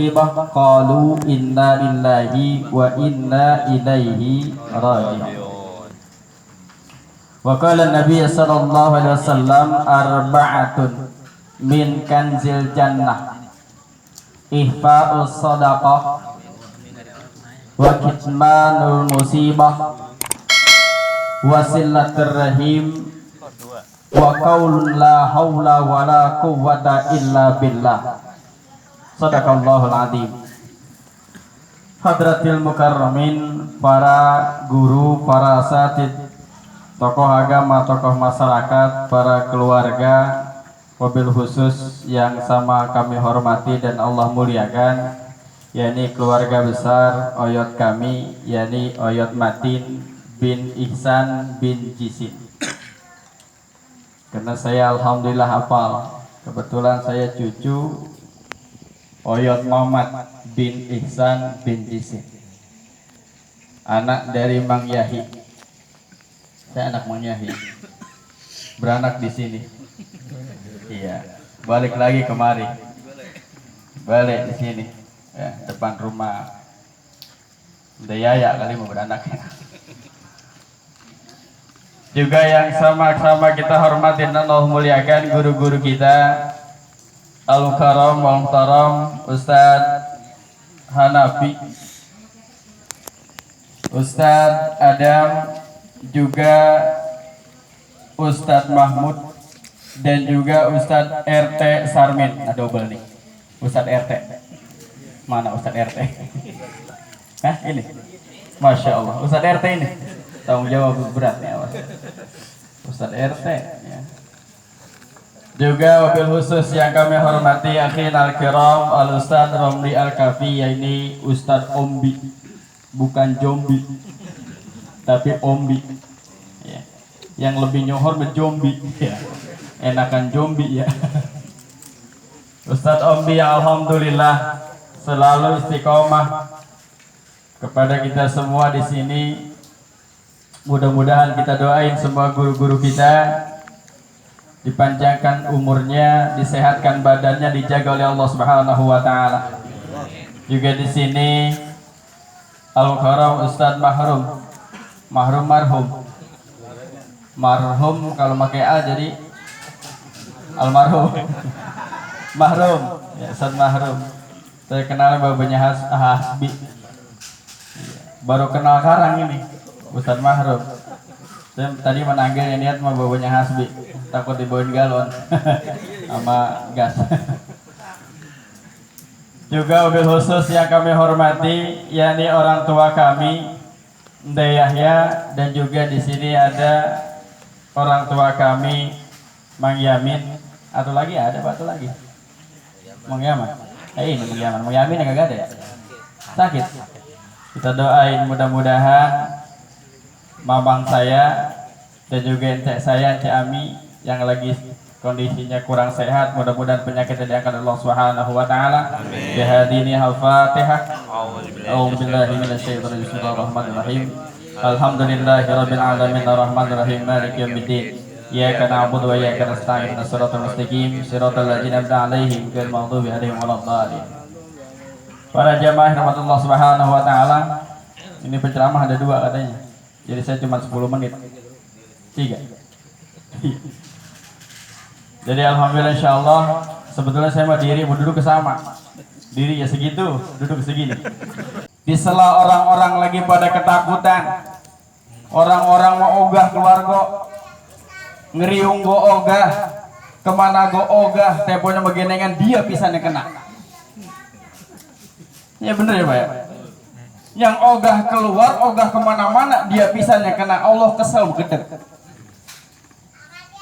musibah qalu inna lillahi wa inna ilaihi raji'un. Wa qala Nabi sallallahu alaihi wasallam arba'atun min kanzil jannah ihfa'us sadaqah wa kitmanul musibah wa silatur rahim wa qaulun la haula wa la quwwata illa billah. Sadaqallahul azim. Hadratil mukarramin, para guru, para asatid, tokoh agama, tokoh masyarakat, para keluarga, wabil khusus yang sama kami hormati dan Allah muliakan, yakni keluarga besar oyot kami, yakni oyot Matin bin Ihsan bin Jisin. Karena saya alhamdulillah hafal, kebetulan saya cucu oyot Muhammad bin Ihsan bin Jisin, anak dari Mang Yahi. Saya anak Mang Yahi, beranak di sini. Iya, balik lagi kemari, balik di sini, ya, depan rumah Dayaya kali mau beranaknya. Juga yang sama-sama kita hormatin dan Allah muliakan guru-guru kita, Al-Karam Al-Muhtaram Ustadz Hanafi, Ustadz Adam, juga Ustadz Mahmud, dan juga Ustadz RT Sarmin. Nah, double nih, Ustadz RT. Mana Ustadz RT? Hah, ini? Masya Allah, Ustadz RT ini tanggung jawab berat ya, Ustadz RT ya. Juga wabil khusus yang kami hormati akhin al-kiram al-Ustadz Romli al-Kafi, ini Ustadz Ombi, bukan Jombi tapi Ombi ya. Yang lebih nyohor menjombi ya. Enakan Jombi ya. Ustadz Ombi yang alhamdulillah selalu istiqomah kepada kita semua di sini. Mudah-mudahan kita doain semua guru-guru kita dipanjangkan umurnya, disehatkan badannya, dijaga oleh Allah Subhanahu wa taala. Juga di sini Al-Karam Ustadz Mahrum marhum kalau pakai A jadi almarhum. Mahrum ya, Ustadz Mahrum. Saya kenal babanya Hasbi. Baru kenal karang ini Ustadz Mahrum. Saya tadi menanggil niat sama babanya Hasbi, takut dibawain galon sama gas. Juga wabil khusus yang kami hormati, yakni orang tua kami, Nda Yahya, dan juga di sini ada orang tua kami, Mang Yamin. Atau lagi ada, atau lagi? Mang Yaman. Ini Mang Yaman. Mang Yamin yang gak ada ya? Sakit. Kita doain mudah-mudahan mamang saya dan juga entek saya, Entek Ami yang lagi kondisinya kurang sehat, mudah-mudahan penyakitnya diangkat Allah Subhanahu wa taala. Bi hadini al-Fatihah. A'udzubillahi minasyaitonir rajim. Bismillahirrahmanirrahim. Alhamdulillahirabbil alamin arrahmanir rahim maliki yaumiddin. Iyyaka na'budu wa iyyaka nasta'in. Shiratal mustaqim, shiratal ladzina an'amta 'alaihim ghairil maghdubi 'alaihim waladdallin. Para jamaah rahmatullah Subhanahu wa taala, ini penceramah ada 2 katanya. Jadi saya cuma 10 menit. 3. Jadi alhamdulillah insyaallah, sebetulnya saya mau diri mau duduk ke sama. Diri ya segitu, duduk segini. Di sela orang-orang lagi pada ketakutan, orang-orang mau ogah keluarga, ngeriung go ogah, kemana go ogah, temponya begenengan dia pisannya kena. Ya bener ya Pak ya? Yang ogah keluar, ogah kemana-mana, dia pisannya kena. Allah kesel gedek.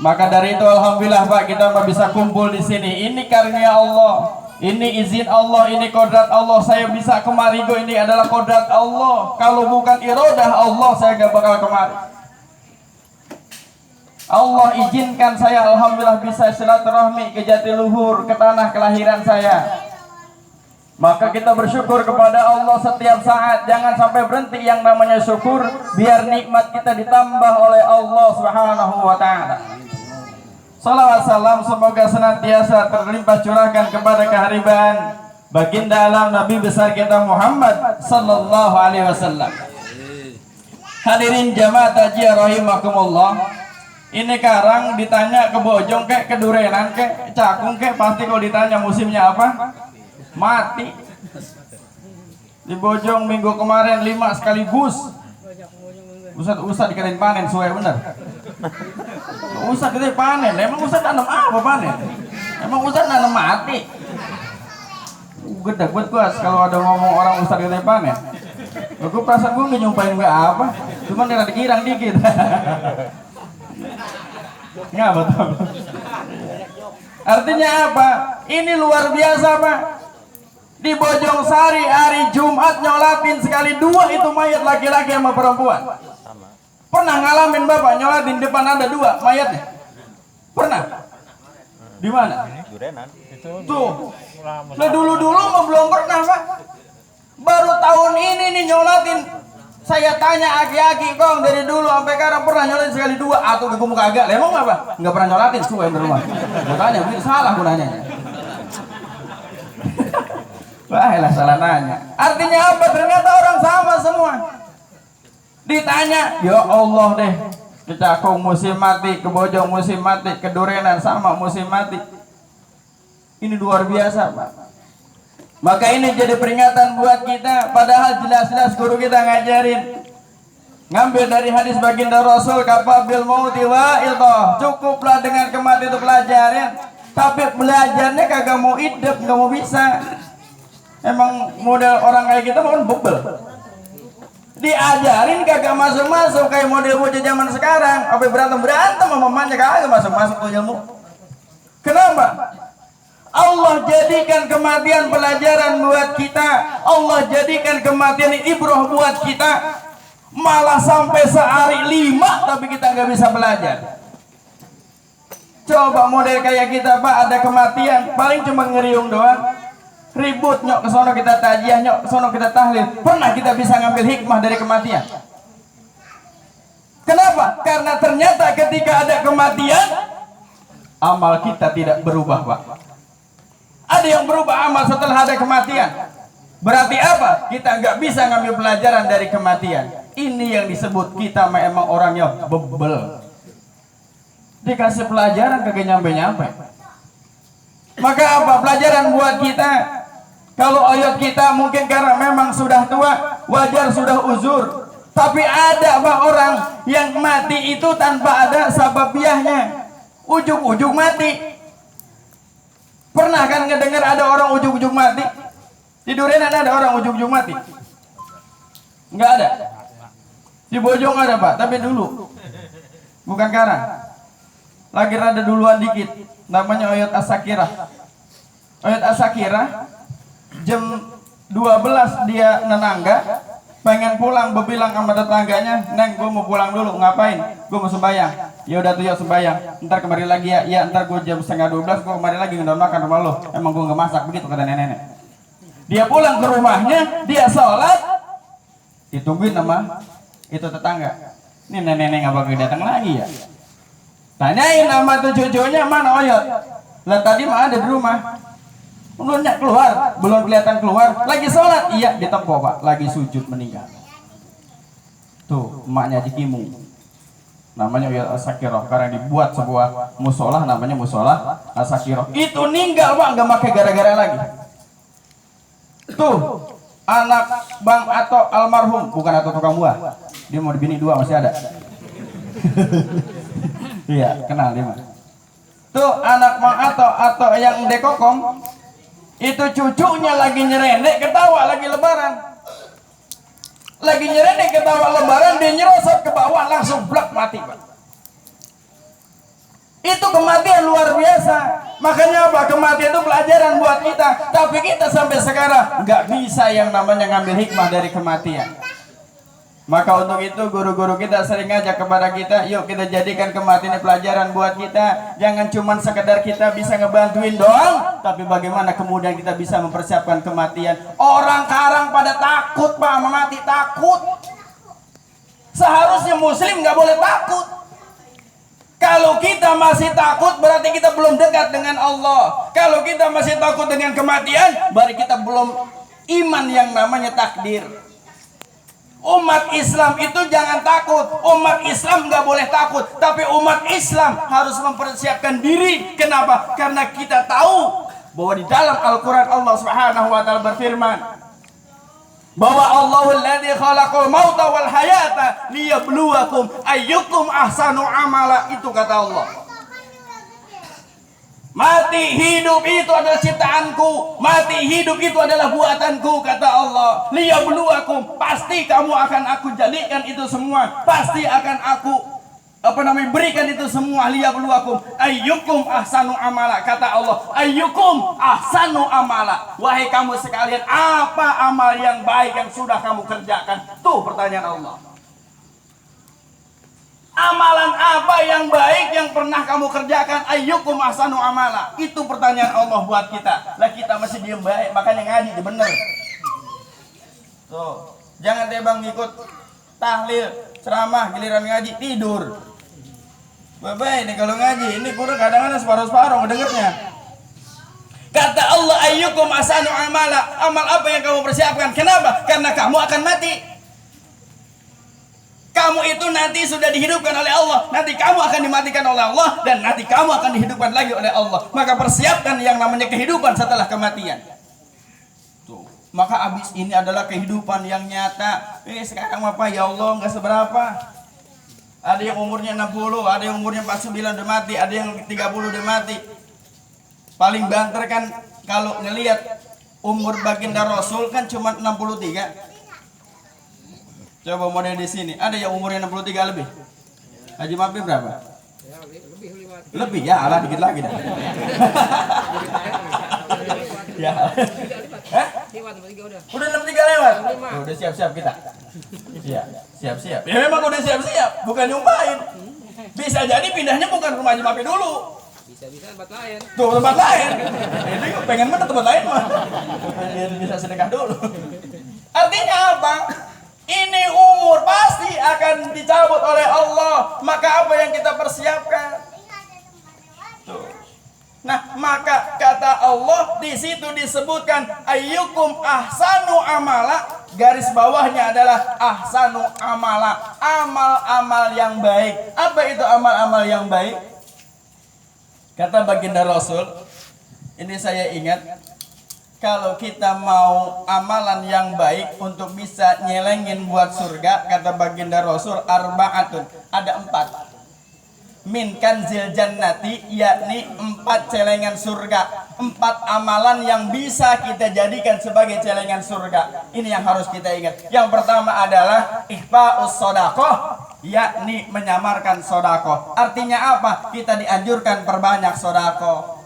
Maka dari itu alhamdulillah Pak, kita bisa kumpul di sini. Ini karunia Allah, ini izin Allah, ini kodrat Allah. Saya bisa kemari go, ini adalah kodrat Allah. Kalau bukan irodah Allah, saya gak bakal kemari. Allah izinkan saya alhamdulillah bisa silaturahmi ke Jatiluhur, ke tanah kelahiran saya. Maka kita bersyukur kepada Allah setiap saat. Jangan sampai berhenti yang namanya syukur, biar nikmat kita ditambah oleh Allah Subhanahu wa taala. Salawat salam semoga senantiasa terlimpah curahkan kepada kehariban baginda alam Nabi besar kita Muhammad sallallahu alaihi wasallam. Hadirin jamaah tajiyah rahimakumullah. Ini karang ditanya ke Bojong kek, ke Durenan kek, Cakung kek, pasti kalau ditanya musimnya apa? Mati. Di Bojong minggu kemarin 5 sekaligus. Ustad dikatain panen, suai bener. Ustad kita panen, emang Ustad nanam apa panen? Emang Ustad nanam mati. Gede buat gua kalau ada ngomong orang Ustad kita panen. Aku perasaan gua nggak nyumpain nggak apa, cuma dia dikirang dikit. Nggak betul. Artinya apa? Ini luar biasa Pak. Di Bojong Sari hari Jumat nyolatin sekali 2 itu mayat laki-laki sama perempuan. Pernah ngalamin Bapak nyolatin depan ada 2 mayatnya? Pernah? Di mana? Tuh. Nah dulu-dulu mah belum pernah Pak. Baru tahun ini nih nyolatin. Saya tanya aki-aki kong dari dulu sampai sekarang pernah nyolatin sekali 2 atau ke gumuk agak. Emang apa? Nggak pernah nyolatin suwe di rumah. Makanya begitu salah gunanya. Baiklah salah nanya. Artinya apa? Ternyata orang sama semua. Ditanya, ya Allah deh. Ke Cakung musim mati, ke Bojong musim mati, ke Durenan sama musim mati. Ini luar biasa Pak. Maka ini jadi peringatan buat kita. Padahal jelas-jelas guru kita ngajarin. Ngambil dari hadis baginda Rasul, kafabil mauti wa iltah. Cukuplah dengan kematian itu pelajaran. Tapi belajarnya kagak mau hidup, nggak mau bisa. Emang model orang kayak kita mau bebel. Diajarin kagak masuk-masuk kayak model bocah zaman sekarang. Apa berantem sama mamanya kagak masuk-masuk tuh ilmu. Kenapa? Allah jadikan kematian pelajaran buat kita. Allah jadikan kematian ibrah buat kita. Malah sampai sehari 5 tapi kita nggak bisa belajar. Coba model kayak kita Pak, ada kematian paling cuma ngeriung doang. Ribut nyok ke sono kita tajiah, nyok ke sono kita tahlil. Pernah kita bisa ngambil hikmah dari kematian? Kenapa? Karena ternyata ketika ada kematian amal kita tidak berubah Pak. Ada yang berubah amal setelah ada kematian. Berarti apa? Kita nggak bisa ngambil pelajaran dari kematian. Ini yang disebut kita memang orangnya bebel. Dikasih pelajaran kagak nyampe-nyampe. Maka apa pelajaran buat kita? Kalau ayat kita mungkin karena memang sudah tua, wajar sudah uzur. Tapi ada Pak orang yang mati itu tanpa ada sababiahnya. Ujuk-ujuk mati. Pernah kan ngedengar ada orang ujuk-ujuk mati? Di Durenan ada orang ujuk-ujuk mati? Enggak ada. Di Bojong ada Pak, tapi dulu. Bukan sekarang. Lagi rada duluan dikit. Namanya Oyot Asakirah. Oyot Asakirah jam 12 dia nenangga, pengen pulang, bebilang sama tetangganya, Neng gue mau pulang dulu, ngapain? Gue mau sembahyang. Ya udah tuh ya sembahyang, ntar kemari lagi ya. Ya ntar gue jam setengah 12 gue kemari lagi ngedon makan rumah lo. Emang gue nggak masak, begitu kata nenek-nenek. Dia pulang ke rumahnya, dia sholat, ditungguin sama itu tetangga. Ini nenek-nenek nggak bakal datang lagi ya? Tanyain sama tuh cucunya, mana Oyot? Lah tadi mah ada di rumah. Belum keluar, belum kelihatan keluar. Lagi sholat, iya ditempo Pak. Lagi sujud meninggal. Tuh emaknya Jikimu. Namanya Oyot Asakirah. Karena dibuat sebuah musola, namanya musola Asakirah. Itu ninggal Pak, nggak pakai gara-gara lagi. Tuh anak Bang Ato almarhum, bukan Ato tukang buah. Dia mau bini 2 masih ada. Iya, kenal dia mah. Tuh anak Mang Ato yang dekokom, itu cucunya lagi nyerendek ketawa lagi lebaran. Lagi nyerendek ketawa lebaran, dia nyerosot ke bawah langsung blak mati Pak. Itu kematian luar biasa. Makanya apa? Kematian itu pelajaran buat kita. Tapi kita sampai sekarang nggak bisa yang namanya ngambil hikmah dari kematian. Maka untuk itu guru-guru kita sering ngajak kepada kita, yuk kita jadikan kematian pelajaran buat kita. Jangan cuma sekedar kita bisa ngebantuin doang, tapi bagaimana kemudian kita bisa mempersiapkan kematian. Orang karang pada takut Pak sama mati, takut. Seharusnya muslim nggak boleh takut. Kalau kita masih takut berarti kita belum dekat dengan Allah. Kalau kita masih takut dengan kematian berarti kita belum iman yang namanya takdir. Umat Islam itu jangan takut. Umat Islam nggak boleh takut. Tapi umat Islam harus mempersiapkan diri. Kenapa? Karena kita tahu bahwa di dalam Al-Quran Allah Subhanahu wa Ta'ala berfirman bahwa Allahul ladzi khalaqal mauta wal hayata liyabluwakum ayyukum ahsanu amala. Itu kata Allah. Mati hidup itu adalah ciptaanku, mati hidup itu adalah buatanku, kata Allah. Liyabluwakum, pasti kamu akan aku jadikan itu semua, pasti akan aku berikan itu semua. Liyabluwakum ayyukum ahsanu amala, kata Allah. Ayyukum ahsanu amala, wahai kamu sekalian, apa amal yang baik yang sudah kamu kerjakan? Tuh pertanyaan Allah. Amalan apa yang baik yang pernah kamu kerjakan? Ayyukum ahsanu amala. Itu pertanyaan Allah buat kita. Lah kita masih diem baik, makanya ngaji itu bener. Tuh, jangan deh bang ngikut tahlil, ceramah, giliran ngaji tidur. Bapak ini kalau ngaji, ini kurang kadang-kadang separuh-separuh ngedengernya. Kata Allah, ayyukum ahsanu amala. Amal apa yang kamu persiapkan? Kenapa? Karena kamu akan mati. Kamu itu nanti sudah dihidupkan oleh Allah. Nanti kamu akan dimatikan oleh Allah. Dan nanti kamu akan dihidupkan lagi oleh Allah. Maka persiapkan yang namanya kehidupan setelah kematian. Tuh. Maka abis ini adalah kehidupan yang nyata. Sekarang apa ya Allah nggak seberapa. Ada yang umurnya 60, ada yang umurnya 49 udah mati, ada yang 30 udah mati. Paling banter kan kalau ngelihat umur baginda Rasul kan cuma 63. Coba model di sini, ada yang umurnya 63 lebih. Haji Mafi berapa? Ya, lebih ya, alah dikit lagi dah. Ya. Hah? Udah 63 lewat. Udah siap-siap kita. Iya, siap-siap. Ya memang udah siap-siap, bukan nyumpain. Bisa jadi pindahnya bukan rumah Haji Mafi dulu. Bisa-bisa tempat lain. Tuh tempat lain. Ini pengen mana tempat lain mah. Bisa sedekah dulu. Artinya apa? Ini umur pasti akan dicabut oleh Allah. Maka apa yang kita persiapkan? Tuh. Nah, maka kata Allah di situ disebutkan ayyukum ahsanu amala. Garis bawahnya adalah ahsanu amala, amal-amal yang baik. Apa itu amal-amal yang baik? Kata baginda Rasul, ini saya ingat, kalau kita mau amalan yang baik untuk bisa nyelengin buat surga, kata baginda Rasul, arba'atun, ada 4. Min kanzil jannati, yakni 4 celengan surga. 4 amalan yang bisa kita jadikan sebagai celengan surga. Ini yang harus kita ingat. Yang pertama adalah ikhfa'us shadaqah, yakni menyamarkan sedekah. Artinya apa? Kita dianjurkan perbanyak sedekah.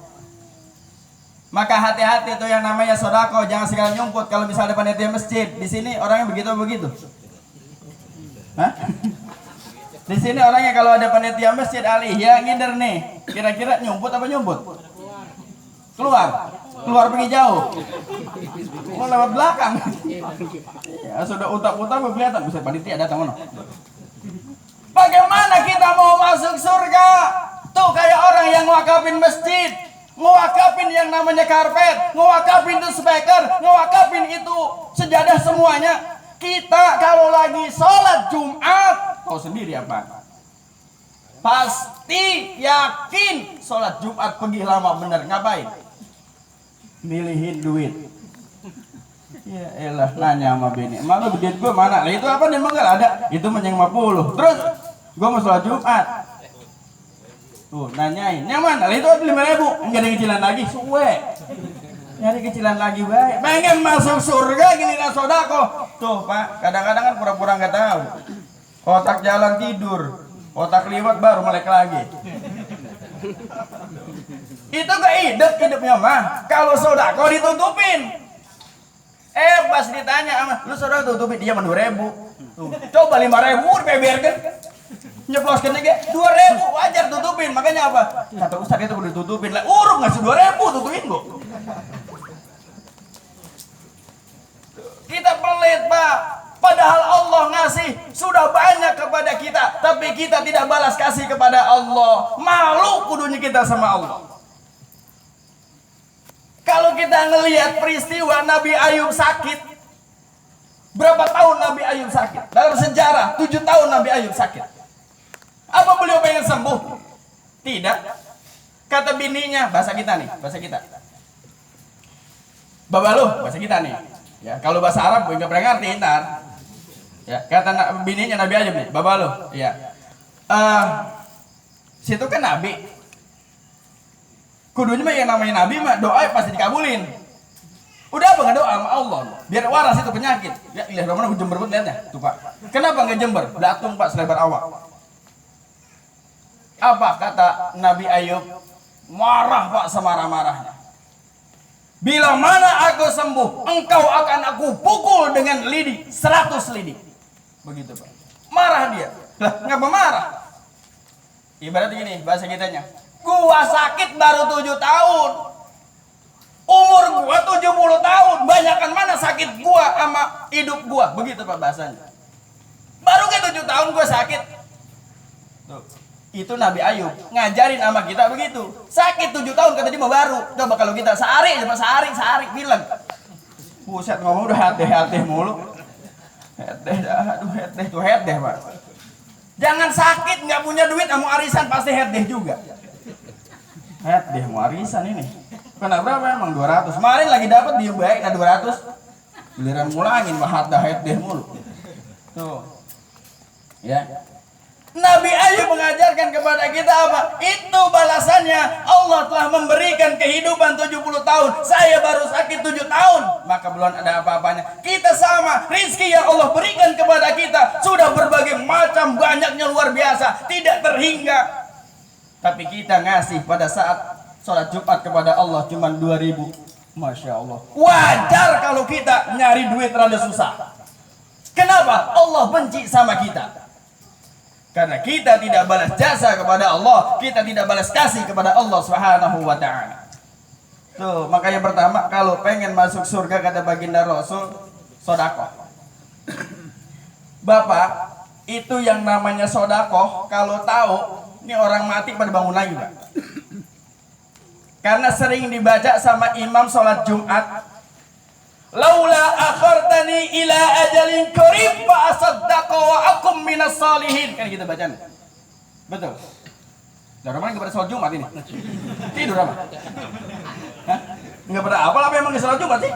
Maka hati-hati tuh yang namanya sedekah, jangan sekali nyumput. Kalau misalnya ada panitia masjid, di sini orangnya begitu. Hah? Di sini orangnya kalau ada panitia masjid alih ya ngider nih. Kira-kira nyumput apa nyumput? Keluar pergi jauh. Mau lewat belakang. Ya, sudah utak-utak kelihatan bisa panitia datang mana. Bagaimana kita mau masuk surga? Tuh kayak orang yang ngewakafin masjid, ngewakafin yang namanya karpet, ngewakafin itu speaker, ngewakafin itu sejadah semuanya. Kita kalau lagi sholat Jumat, tahu sendiri apa? Pasti yakin sholat Jumat pergi lama bener. Ngapain? Milihin duit. Ya elah, nanya sama bini, malu duit gue mana? Lah itu apa nih, emang gak ada? Itu menyeng 50. Terus gue mau sholat Jumat. Tuh nanyain, yang mana? Lah itu 5.000. Enggak ada cicilan lagi, suwe. Nyari kecilan lagi baik. Pengen masuk surga gini lah sodako. Tuh Pak, kadang-kadang kan pura-pura nggak tahu. Otak jalan tidur, otak liwat baru melek lagi. Itu hidupnya mah. Kalau sodako ditutupin. Pas ditanya, lu sodako tutupin dia 2.000. Tuh, coba 5.000 dibeberkan. Nyeploskan aja 2.000 wajar tutupin. Makanya apa? Kata Ustaz itu udah tutupin lah. Urung ngasih 2.000 tutupin gua. Kita pelit Pak. Padahal Allah Allah ngasih sudah banyak kepada kita, tapi kita tidak balas kasih kepada Allah. Malu kudunya kita sama Allah. Kalau kita ngelihat peristiwa Nabi Ayub sakit, berapa tahun Nabi Ayub sakit? Dalam sejarah 7 tahun Nabi Ayub sakit. Apa beliau pengen sembuh? Tidak. Kata bininya, bahasa kita nih, bahasa kita. Babaluh, bahasa kita nih. Ya, kalau bahasa Arab gue nggak pernah ngerti ntar. Ya, kata bininya Nabi Ayub nih, babaluh. Ya. Situ kan Nabi. Kudunya mah yang namanya Nabi mah doa pasti dikabulin. Udah apa nggak doa sama Allah? Biar waras itu penyakit. Ya, lihat mana gue jember banget lihatnya. Tuh Pak. Kenapa nggak jember? Belatung Pak selebar awak. Apa kata Nabi Ayub? Marah Pak semarah-marahnya. Bila mana aku sembuh, engkau akan aku pukul dengan lidi 100 lidi. Begitu Pak. Marah dia. Lah, ngapa marah? Ibarat gini bahasa kitanya. Gua sakit baru 7 tahun. Umur gua 70 tahun. Banyakan mana sakit gua sama hidup gua. Begitu Pak bahasanya. Baru ke 7 tahun gua sakit. Tuh. Itu Nabi Ayub ngajarin sama kita begitu. Sakit 7 tahun kata dia mau baru. Coba kalau kita sehari bilang. Buset ngomong udah hati-hati mulu. Aduh tuh Pak. Jangan sakit nggak punya duit mau arisan pasti hati juga. Hati mau arisan ini. Kena berapa emang 200. Kemarin lagi dapat dia baik 200. Giliran mulangin mah hati mulu. Tuh. Ya. Nabi Ayub mengajarkan kepada kita apa? Itu balasannya. Allah telah memberikan kehidupan 70 tahun. Saya baru sakit 7 tahun. Maka belum ada apa-apanya. Kita sama. Rizki yang Allah berikan kepada kita sudah berbagai macam, banyaknya luar biasa. Tidak terhingga. Tapi kita ngasih pada saat sholat Jumat kepada Allah cuma 2.000. Masya Allah. Wajar kalau kita nyari duit rada susah. Kenapa? Allah benci sama kita. Karena kita tidak balas jasa kepada Allah, kita tidak balas kasih kepada Allah Subhanahu wa taala. Tuh, makanya pertama kalau pengen masuk surga kata baginda Rasul, sedekah. Bapak, itu yang namanya sedekah kalau tahu ini orang mati pada bangun lagi, Pak. Karena sering dibaca sama imam sholat Jumat, laula akhartani ila ajalin qarib fa asaddaqa wa akum minas salihin. Kan gitu bacaan. Betul. Dari mana kepada sholat Jumat ini? Tidur apa? Hah? Enggak pada apa emang di sholat Jumat sih?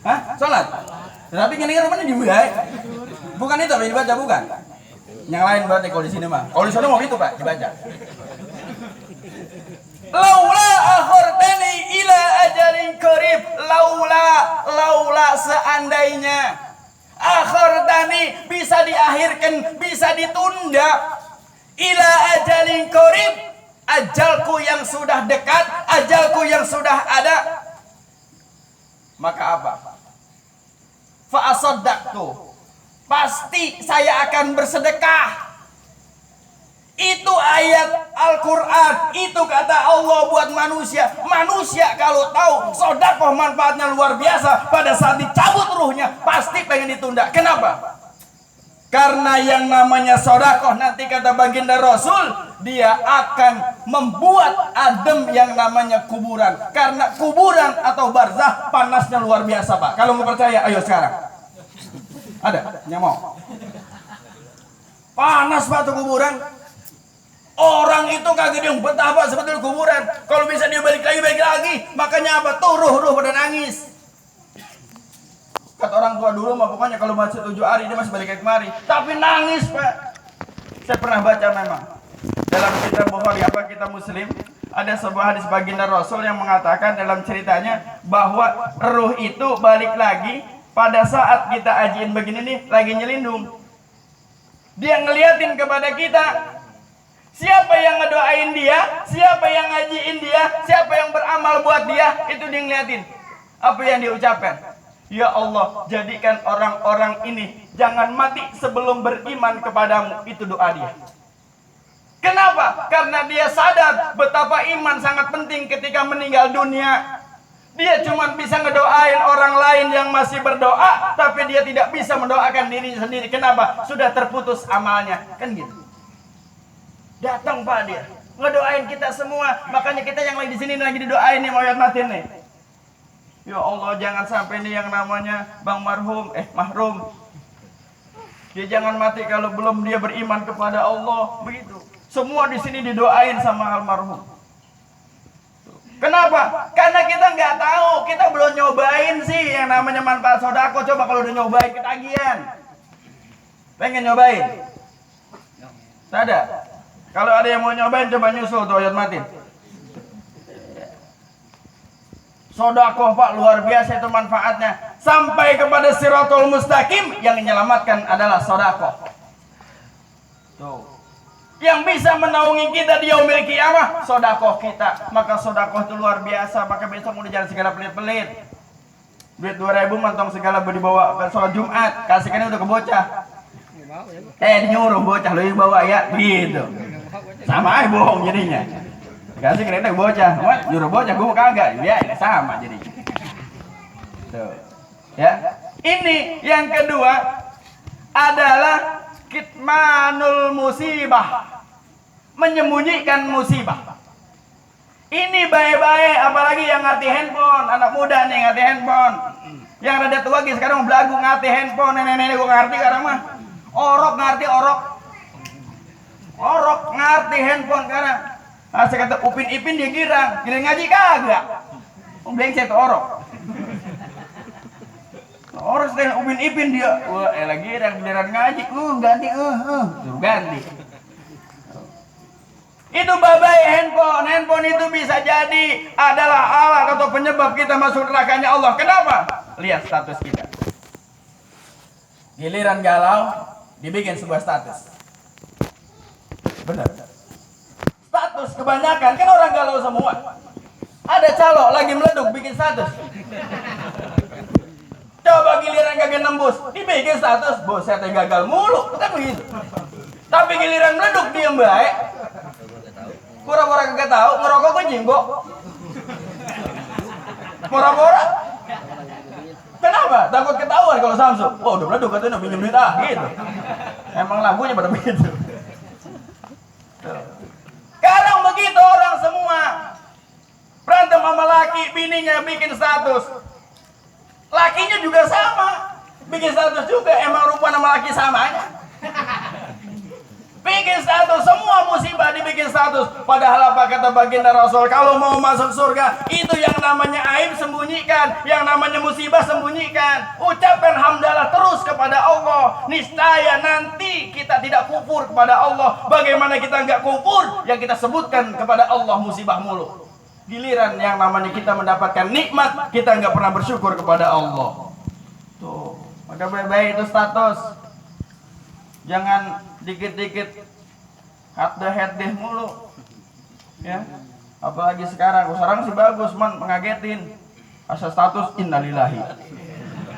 Hah? Sholat? Tapi gini rumahnya dibuka. Bukan itu apa yang dibaca bukan? Yang lain berarti kalau di sini mah. Kalau di sana mau itu Pak dibaca. Laula akhartani ila ajalin qarib. Laula seandainya akhartani bisa diakhirkan, bisa ditunda. Ila ajalin qarib, ajalku yang sudah dekat, ajalku yang sudah ada. Maka apa? Fa asaddaqtu. Pasti saya akan bersedekah. Itu ayat Al-Quran. Itu kata Allah buat manusia. Manusia kalau tahu sedekah manfaatnya luar biasa, pada saat dicabut ruhnya pasti pengen ditunda. Kenapa? Karena yang namanya sedekah nanti kata baginda Rasul, dia akan membuat adem yang namanya kuburan. Karena kuburan atau barzah panasnya luar biasa Pak. Kalau mau percaya ayo sekarang. Ada yang mau? Panas Pak tuh kuburan. Orang itu kagak dia betapa sebetulnya kuburan. Kalau bisa dia balik lagi. Makanya apa? Tuh ruh pada nangis. Kata orang tua dulu mah pokoknya kalau masih 7 hari dia masih balik ke kemari. Tapi nangis Pak. Saya pernah baca memang. Dalam kitab Bukhari apa kitab Muslim. Ada sebuah hadis baginda Rasul yang mengatakan dalam ceritanya bahwa ruh itu balik lagi pada saat kita ajiin begini nih lagi nyelindung. Dia ngeliatin kepada kita. Siapa yang ngedoain dia, siapa yang ngajiin dia, siapa yang beramal buat dia, itu dia ngeliatin. Apa yang dia ucapkan? Ya Allah, jadikan orang-orang ini jangan mati sebelum beriman kepadamu. Itu doa dia. Kenapa? Karena dia sadar betapa iman sangat penting ketika meninggal dunia. Dia cuma bisa ngedoain orang lain yang masih berdoa, tapi dia tidak bisa mendoakan dirinya sendiri. Kenapa? Sudah terputus amalnya. Kan gitu. Datang Pak dia, ngedoain kita semua. Makanya kita yang lagi di sini lagi didoain nih, mau mati nih. Ya Allah, jangan sampai nih yang namanya Bang Mahrum. Dia jangan mati kalau belum dia beriman kepada Allah. Begitu. Semua di sini didoain sama almarhum. Kenapa? Karena kita nggak tahu, kita belum nyobain sih yang namanya manfaat sodako. Coba kalau udah nyobain ketagihan. Pengen nyobain? Tak ada. Kalau ada yang mau nyobain, coba nyusul tuh Oyot Matin. Sodako Pak, luar biasa itu manfaatnya. Sampai kepada Siratul Mustaqim, yang menyelamatkan adalah sodako. Tuh. Yang bisa menaungi kita di yaumil qiyamah, sodakoh kita. Maka sodakoh itu luar biasa. Maka besok udah jangan segala pelit-pelit. Duit 2.000 mantong segala dibawa ke sholat Jumat. Kasihkan udah ke bocah. Nyuruh bocah lu bawa ya, gitu. Sama aja bohong jadinya. Kasih ke bocah, nyuruh bocah gue kagak. Ya ini sama jadinya. Tuh. Ya. Ini yang kedua adalah kitmanul musibah, menyembunyikan musibah. Ini baik-baik, apalagi yang ngerti handphone, anak muda nih ngerti handphone. Yang rada tua lagi sekarang belagu ngerti handphone, nenek-nenek gue ngerti sekarang mah. Orok ngerti orok ngerti handphone sekarang. Saya kata Upin Ipin dia girang ngaji kagak. Brengsek tuh orok. Orang setelah Upin Ipin dia, wah lagi giliran ngaji, ganti, suruh ganti. Itu babai handphone itu bisa jadi adalah alat atau penyebab kita masuk nerakanya Allah. Kenapa? Lihat status kita. Giliran galau, dibikin sebuah status. Benar. Status kebanyakan kan orang galau semua. Ada calo lagi meleduk bikin status. Coba giliran kagak nembus, dibikin status, bos saya gagal mulu, kan begitu. Tapi giliran meleduk diem baik, pura-pura kagak tahu, ngerokok gue jinggok. Pura-pura. Kenapa? Takut ketahuan kalau Samsung. Oh udah meleduk katanya pinjam duit gitu. Emang lagunya pada begitu. Sekarang begitu orang semua berantem sama laki, bininya bikin status. Lakinya juga sama, bikin status juga, emang rupa nama laki samanya. Bikin status, semua musibah dibikin status. Padahal apa kata baginda Rasul, kalau mau masuk surga, itu yang namanya aib sembunyikan, yang namanya musibah sembunyikan. Ucapkan hamdalah terus kepada Allah. Niscaya nanti kita tidak kufur kepada Allah. Bagaimana kita nggak kufur, yang kita sebutkan kepada Allah musibah mulu. Giliran yang namanya kita mendapatkan nikmat, kita nggak pernah bersyukur kepada Allah. Tuh, maka baik-baik itu status. Jangan dikit-dikit hadeh mulu. Ya. Apalagi sekarang sih bagus man, mengagetin. Asal status innalillahi.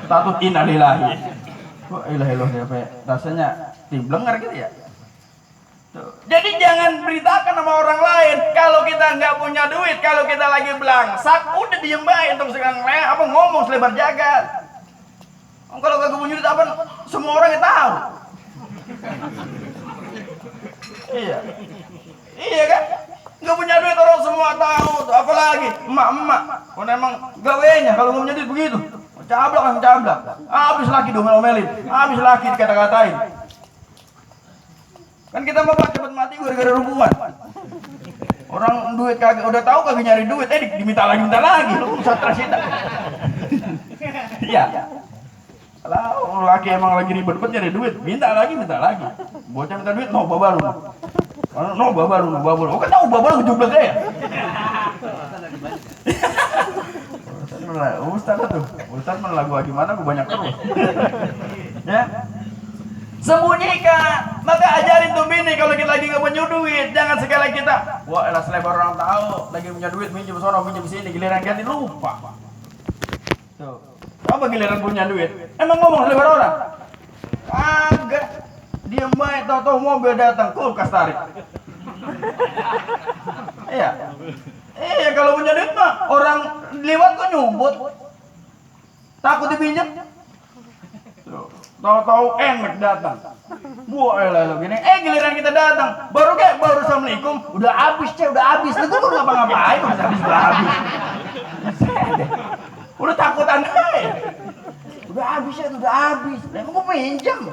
Status innalillahi. Wah, ilah rasanya timblengar gitu ya. Tuh. Jadi jangan beritakan sama orang lain kalau kita nggak punya duit, kalau kita lagi belangsak, udah diem baik untuk sekarang apa ngomong selebar jagat. Kalau kagak punya duit apa semua orang yang tahu. Iya kan? Nggak punya duit orang semua tahu. Apalagi emak-emak, kalau emang gawenya kalau nggak punya duit begitu, cablak. Habis laki domel-domelin, habis laki dikata-katain. Kan kita mau cepet mati gara-gara hubungan. Orang duit kagak udah tahu kagak nyari duit, diminta lagi, lu stres kita. Iya. Kalau laki emang lagi ribet nyari duit, minta lagi. Bocah minta duit, no babalu. Oh kan tahu babalu kejublek ya. Ustaz mana lagu gimana gue banyak terus. Ya. Sembunyikan, maka ajarin tuh bini kalau kita lagi nggak punya duit, jangan sekali kita, wah elah selebar orang tahu, lagi punya duit minjem sono minjem sini, giliran ganti lupa. Tuh, apa giliran punya duit? Emang ngomong selebar orang? Kagak, diem baik, tahu mobil datang, kulkas tarik. Iya, Kalau punya duit mah orang lewat kok nyumbut. Takut dipinjam. Tahu-tahu enak datang. Gua elah gini. Giliran kita datang, baru assalamualaikum, udah habis, udah habis. Itu baru ngapa-ngapain, udah habis. Udah takutan udah habis ya, udah habis. Emang gua pinjam.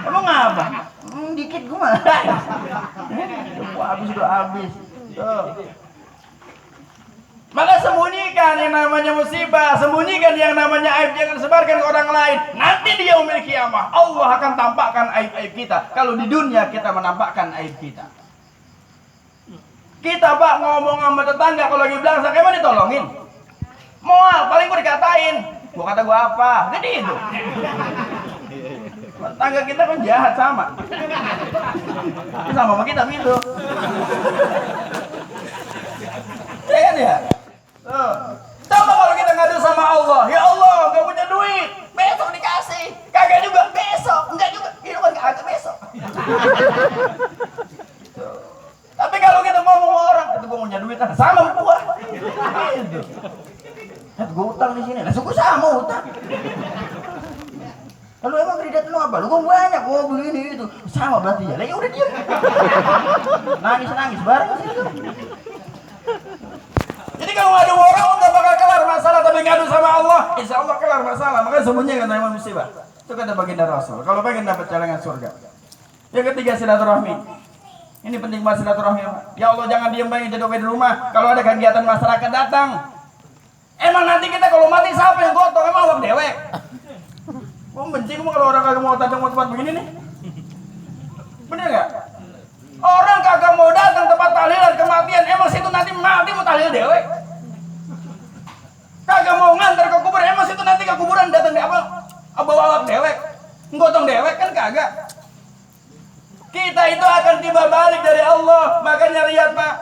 Emang apa? Dikit gua malah. Udah habis. Tuh. Maka sembunyikan yang namanya musibah, sembunyikan yang namanya aib, jangan sebarkan ke orang lain. Nanti di yaumil kiamah Allah akan tampakkan aib-aib kita. Kalau di dunia kita menampakkan aib kita. Kita Pak ngomong sama tetangga kalau lagi bilang sakit mah ditolongin. Moal paling gua dikatain. Gua kata gua apa? Jadi itu. Tetangga kita kan jahat sama. Sama kita gitu. Ya kan ya? Coba kalau kita ngadu sama Allah, ya Allah gak punya duit, besok dikasih, kagak juga besok, enggak juga, itu kan kagak besok. Tapi kalau kita ngomong sama orang, itu gua punya duit, sama gua. Itu. Gua utang di sini, langsung gua sama utang. Lalu emang kredit lu apa? Lu gua banyak, gua beli ini itu, sama berarti ya. Lah ya udah diam. Nangis bareng sih itu. Jadi kalau ngadu orang nggak bakal kelar masalah, tapi ngadu sama Allah, insya Allah kelar masalah. Makanya sembunyikan nama musibah. Itu kata baginda Rasul. Kalau pengen dapat celengan surga. Yang ketiga silaturahmi. Ini penting banget silaturahmi. Ya Allah jangan diem banget jadi di rumah. Kalau ada kegiatan masyarakat datang. Emang nanti kita kalau mati siapa yang gotong? Emang awak dewek. Gua benci gua kalau orang kagak mau datang tempat begini nih. Bener nggak? Orang kagak mau datang tempat tahlilan kematian, emang situ nanti mati mau tahlil dewek. Kagak mau ngantar ke kubur, emang situ nanti ke kuburan datang di apa? Bawa dewek, nggotong dewek kan kagak. Kita itu akan tiba balik dari Allah, makanya lihat Pak.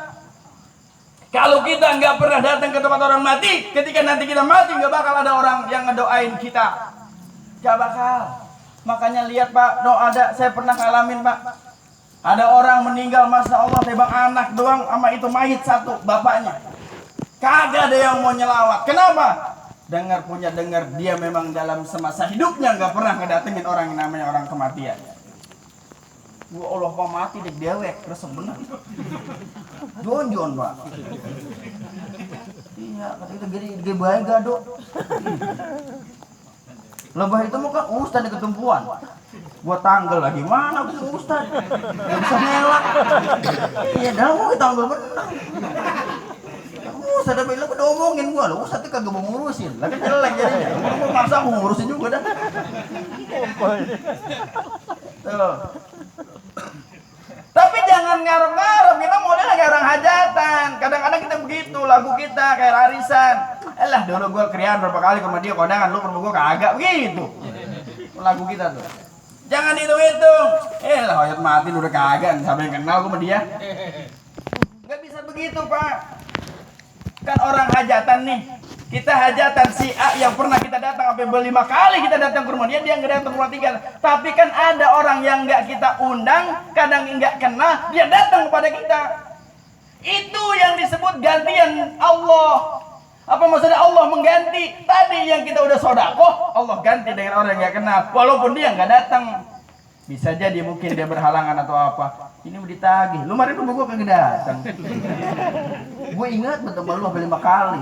Kalau kita nggak pernah datang ke tempat orang mati, ketika nanti kita mati nggak bakal ada orang yang ngedoain kita, nggak bakal. Makanya lihat Pak, doa ada, saya pernah ngalamin Pak. Ada orang meninggal, Masya Allah, tebang anak doang sama itu mayit satu, bapaknya. Kagak ada yang mau nyelawat. Kenapa? Dengar dia memang dalam semasa hidupnya nggak pernah ngedatengin orang yang namanya orang kematian. Gua Allah Pak mati dek dewek, resep bener. Jon Pak. Iya, kata itu gede baik gado. Lebah itu muka ustad di ketumpuan. Gua tanggal lagi mana gua ustad. Gak bisa ngelak. Iya dah gua tanggal bener. Ustad ada bilang udah omongin gua lo ustad itu kagak mau ngurusin. Lagi jelek jadinya. Gua maksa mau ngurusin juga dah. Tuh. Tapi jangan ngarep-ngarep, kita modelnya kayak orang hajatan. Kadang-kadang kita begitu, lagu kita kayak arisan. Elah dulu gue krian berapa kali sama dia kondangan, lu perlu gue kagak begitu. Lagu kita tuh. Jangan hitung-hitung. Lah hoyot mati udah kagak, sampai yang kenal gue sama dia. Gak bisa begitu Pak. Kan orang hajatan nih. Kita hajatan si A yang pernah kita datang sampai 5 kali kita datang ke rumah dia nggak datang ke rumah 3. Tapi kan ada orang yang nggak kita undang, kadang nggak kenal, dia datang kepada kita. Itu yang disebut gantian Allah. Apa maksudnya Allah mengganti? Tadi yang kita udah sodakoh, Allah ganti dengan orang yang nggak kenal, walaupun dia nggak datang. Bisa jadi mungkin dia berhalangan atau apa. Ini mau ditagih. Lu kemarin rumah gua kagak datang. Gue ingat betul lu sampai 5 kali.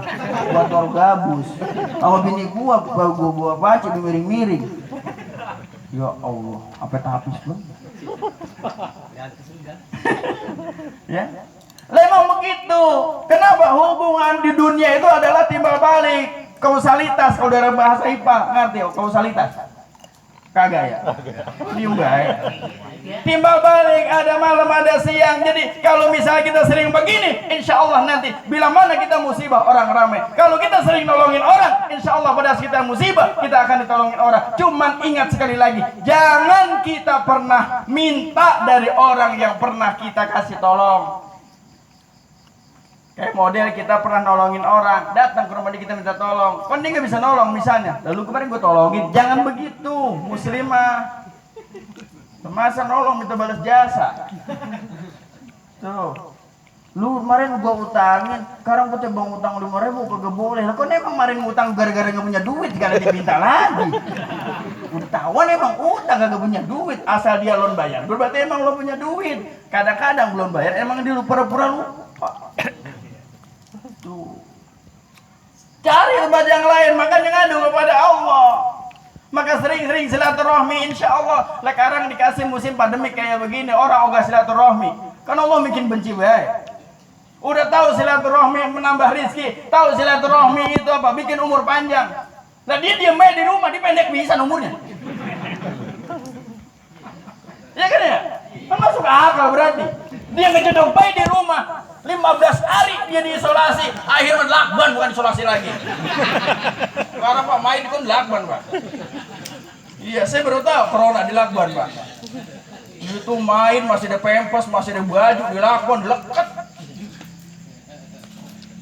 Buat tor gabus. Sama bini gua baca di miring-miring. Ya Allah, apa tapis lu? Ya. Memang begitu. Kenapa hubungan di dunia itu adalah timbal balik, kausalitas. Kalau dalam bahasa IPA ngerti kausalitas? Kagak ya? Ini enggak ya? Timbal balik, ada malam ada siang. Jadi kalau misalnya kita sering begini, insya Allah nanti bila mana kita musibah orang ramai. Kalau kita sering nolongin orang, insya Allah pada saat kita musibah kita akan ditolongin orang. Cuman ingat sekali lagi, jangan kita pernah minta dari orang yang pernah kita kasih tolong. Kayak model kita pernah nolongin orang, datang ke rumah dia kita minta tolong, kan dia nggak bisa nolong misalnya. Lalu kemarin gue tolongin, jangan begitu, muslimah. Masa nolong minta balas jasa. Tuh, Lu kemarin gua utangin, sekarang gua bang utang 5.000 kagak boleh. Lah kok emang kemarin ngutang gara-gara gak punya duit, gak ada dipinta lagi. Udah tahuan emang utang kagak punya duit, asal dia loan bayar. Berarti emang lo punya duit. Kadang-kadang belum bayar, emang dia pura-pura lupa. Tuh. Cari tempat yang lain, makanya ngadu kepada Allah. Maka sering-sering silaturahmi, insya Allah. Sekarang dikasih musim pandemik kayak begini, orang ogah silaturahmi. Kan Allah bikin benci baik. Udah tahu silaturahmi menambah rizki, tahu silaturahmi itu apa? Bikin umur panjang. Nah dia diam aja di rumah, dia pendek bisa umurnya. Ya kan ya? Kan masuk akal berarti. Dia ngejodong bayi di rumah, 15 hari dia diisolasi, akhirnya lakban bukan isolasi lagi. Karena Pak main itu lakban Pak. Iya saya baru tahu corona di lakban Pak. Itu main masih ada pempes, masih ada baju di lakban, dileket.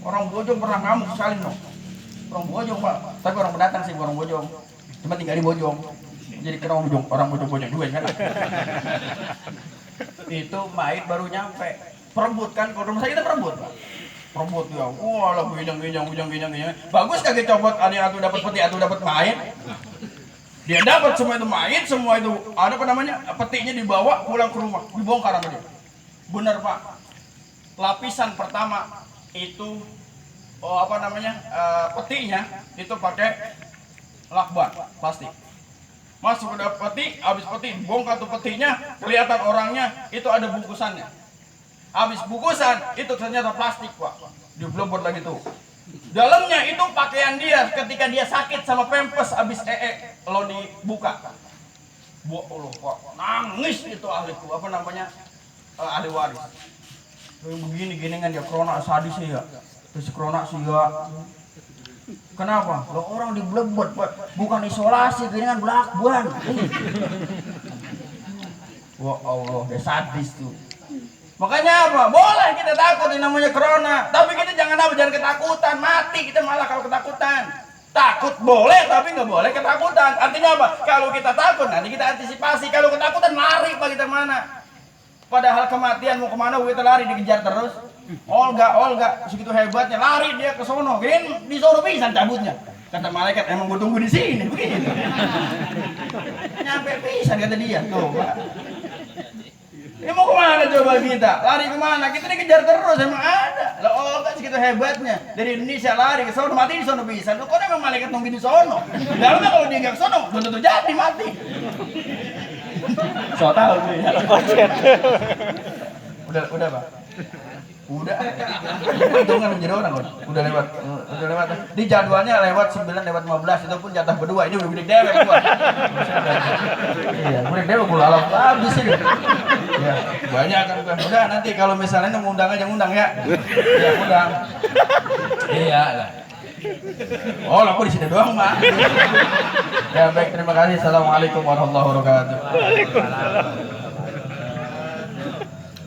Orang Bojong pernah ngamuk sekali no. Orang Bojong Pak, tapi orang pendatang sih orang Bojong. Cuma tinggal di Bojong. Jadi kena orang Bojong juga kan. Itu main baru nyampe. Perebut kan, kalau rumah saya kita perebut Pak. Perebut ya, wah lah ginjang. Bagus kagak copot, ada atu dapat peti, atu dapat main. Dia dapat semua itu main, semua itu ada apa namanya, petinya dibawa pulang ke rumah, dibongkar sama dia. Bener Pak. Lapisan pertama itu petinya itu pakai lakban plastik. Masuk ke peti, habis peti bongkar tuh petinya, kelihatan orangnya itu ada bungkusannya. Habis bungkusan itu ternyata plastik Pak, diblebot lagi tuh. Dalamnya itu pakaian dia ketika dia sakit sama pempes habis lo dibuka. Allah Pak, nangis itu ahliku ahli waris. Begini kan dia corona sadis ya. Terus corona sih ya. Kenapa? Lo orang diblebot, Pak. Bukan isolasi, gini kan lakban. Wah Allah, dia sadis tuh. Makanya apa? Boleh kita takut ini namanya corona, tapi kita jangan ketakutan, mati kita malah kalau ketakutan. Takut boleh, tapi nggak boleh ketakutan. Artinya apa? Kalau kita takut, nanti kita antisipasi. Kalau ketakutan lari Pak kita mana? Padahal kematian mau kemana kita lari dikejar terus. Olga segitu hebatnya lari dia ke sono, kan di sono pisan cabutnya. Kata malaikat emang gue tunggu di sini begitu. Nyampe pisan kata dia tuh Pak. Ini mau kemana coba kita? Lari kemana? Kita dikejar terus emang ada. Lah Olga segitu hebatnya dari Indonesia lari ke sono mati di sono pisan. Kok emang malaikat nunggu di sono? Dalamnya kalau dia nggak ke sono belum tentu jadi mati. So tahu tuh ya. Udah Pak. Udah. Hitungan menjadi orang udah lewat. Di jadwalnya lewat 9 lewat 15 itu pun jatah berdua. Ini udah gede dewek gua. Iya, gede dewek gua lalu habis ini. Ya, banyak kan gua. Udah nanti kalau misalnya mau undang aja ngundang ya. Ya undang. Iya lah. Oh, aku di sini doang, Mak. Ya baik, terima kasih. Assalamualaikum warahmatullahi wabarakatuh.